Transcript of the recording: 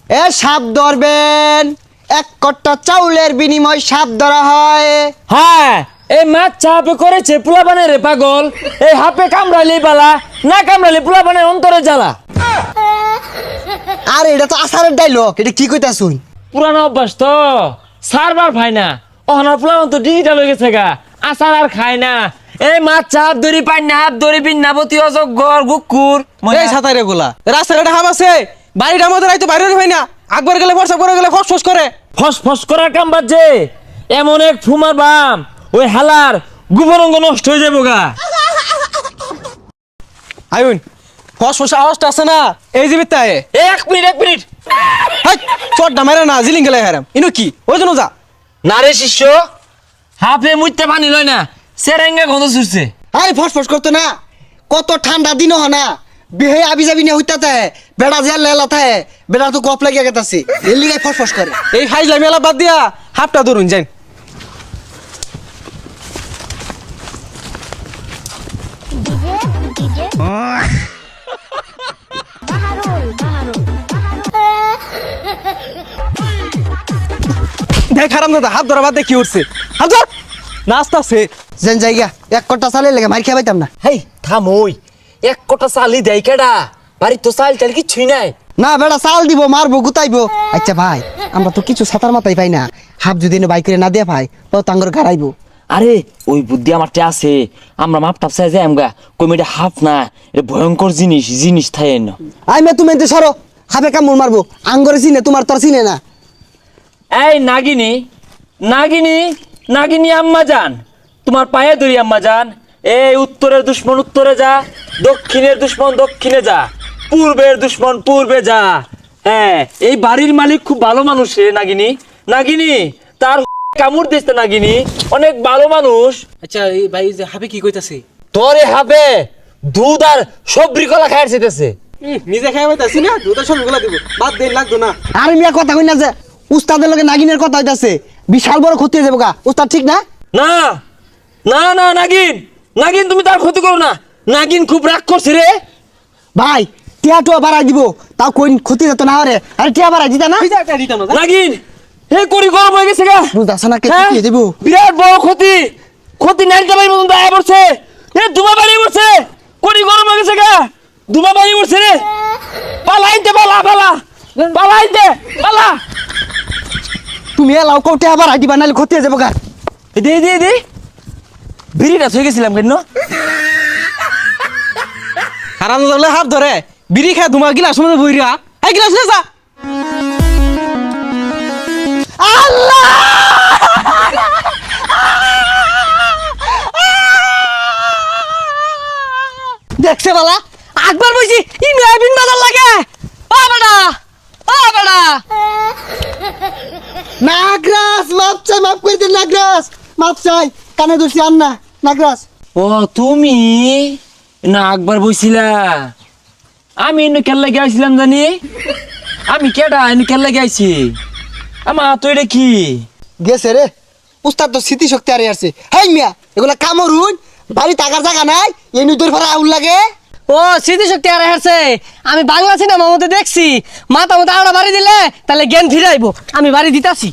এ সাপ ধরবেন, এক কট্টা চাউলের বিনিময় সাপ ধরা হয়। হ্যাঁ, এই মাছ চাপে করেছে পোলাপানের রে পাগল। এই হাপে কামড়ালি বালা, না কামড়ালি পোলাপানের অন্তরে জ্বালা। আর এটা তো আসারের ডাইলগ, এটা কি কইতা শুন? পুরানো অভ্যাস তো, সারবার ভাই না। অহনার পোলাপান তো ডিজিটাল হয়ে গেছে গা, আসার আর খায় না। এই মাছ চাপ ধরি পাই না, হাত ধরি বিন্নাবতী অজগর গুকুর। এই সাতারে গোলা রাস্তার একটা হাম আছে, বাড়িটা আমাদের আইতো বাইরে হয় না, আকবার গেলে ফর্সা করে গেলে ফস ফস করে। ফস ফস করার কাম বাজছে, এমন এক ফুমার বাম ওই হালার গুবরঙ্গ নষ্ট হয়ে যাবো গা। আইন ফস ফস আওয়াজটা আছে না, এই যে বিত্তায় এক মিনিট। হাই চটটা মেরে না, জিলিং গেলে হারাম ইনো কি ওই জন্য যা না রে শিষ্য, হাফে মুইতে পানি লয় না, সেরেঙ্গা গন্ধ ছুটছে। আরে ফসফস করতো না, কত ঠান্ডা দিন হ না, বিহে আবি যাবি না হইতা থাকে, বেড়া যে লেলা থাকে, বেড়া তো গপ লাগিয়া গেতাছে, এর লিগাই ফসফস করে। এই ফাইজলা মেলা বাদ দিয়া হাফটা ধরুন যাই। DJ Baharul দেখ হারাম দাদা হাত ধরা বাদ দিয়ে কি উঠছে, হাত ধর নাস্তা আছে। যেন জায়গা এক কট্টা চালে লেগে মার খেয়ে পাইতাম না। হেই থামই, এক কোটা চালি দেয় কেডা? বাড়ি তো চাল টাল কিছুই নাই। না বেড়া চাল দিব, মারবো গুতাইবো। আচ্ছা ভাই, আমরা তো কিছু ছাতার মাথায় পাই না, হাফ যদি বাইক করে না দিয়ে পাই তো তাঙ্গর গাড়াইবো। আরে ওই বুদ্ধি আমারটা আছে, আমরা মাপ টাপ চাই যাই আমগা, কমিটা হাফ না, এটা ভয়ঙ্কর জিনিস থাকে না। আই মে তুমি এতে সরো, হাফে কামড় মারবো, আঙ্গরে চিনে তোমার তোর চিনে না। এই নাগিনী আম্মা জান, তোমার পায়ে ধরি আম্মা জান। এই উত্তরের দুশ্মন উত্তরে যা, দক্ষিণের দুশ্মন দক্ষিণে যা, পূর্বের দুশ্মন পূর্বে যা। হ্যাঁ, এই বাড়ির মালিক খুব ভালো মানুষ রে নাগিনী তার কামড় দিচ্ছে নাগিনী, অনেক ভালো মানুষ। আচ্ছা এই ভাই যে হাফে কি কইতাছে? তোরে হবে দুধ আর সবরি কলা খাইতে চাইতেছে। নিজে খাই পাইতাছি না, দুটা সব গুলা দিব, বাদ দেন লাগতো না। আর মিয়া কথা কই না যে উস্তাদের লগে নাগিনের কথা হইতাছে, বিশাল বড় ক্ষতি হয়ে যাবো গা। উস্তাদ ঠিক না? না নাগিন তুমি তার ক্ষতি করো না, নাগিন খুব রাগ করছে রে ভাই। টিয়া টুয়া বাড়াই দিব, তাও কোন ক্ষতি যেত না হরে। আরে টিয়া বাড়াই দিতা না? নাগিন। হে করি গরম হয়ে গেছে গা, বুঝতাছ না কে হ্যাঁ? কি দিব? বিরাট বড় ক্ষতি নাইতে পারি মতন দায় পড়ছে। এ দুমা বাড়ি পড়ছে, করি গরম হয়ে গেছে গা, দুমা বাড়ি পড়ছে রে। পালা তুমি এলাও কও টিয়া বাড়াই দিবা, নাহলে ক্ষতি হয়ে যাবো গা। দে বিড়িটা থয়ে গেছিলাম কেন? হারাম দাদা হাত ধরে বিড়ি খায় ধুমা গিলাস মধ্যে বইরা, এই গিলাস নে যা। আল্লাহ! দেখছে বালা, আকবার বইছি ইনু আবিন বাজার লাগে। ও বেটা, নাগরাজ মাপ চাই, মাপ করে দিন নাগরাজ, মাপ চাই। কানে দোষী আন না নাগরাজ। ও তুমি না একবার বইছিলা? আমি এনে কেল্লা গেছিলাম জানি, আমি কেডা এনে কেল্লা গেছি? আমা তো এটা কি গেছে রে, উস্তাদ তো স্মৃতি শক্তি আরে আসছে। হাই মিয়া, এগুলা কামড়ুন, বাড়ি টাকার জায়গা নাই, এই নুদর ভাড়া আউল লাগে। ও স্মৃতিশক্তি আর হেরছে, আমি বাংলা সিনেমার মধ্যে দেখছি, মাথা মতো আড়া বাড়ি দিলে তাহলে জ্ঞান ফিরাইবো। আমি বাড়ি দিতাছি।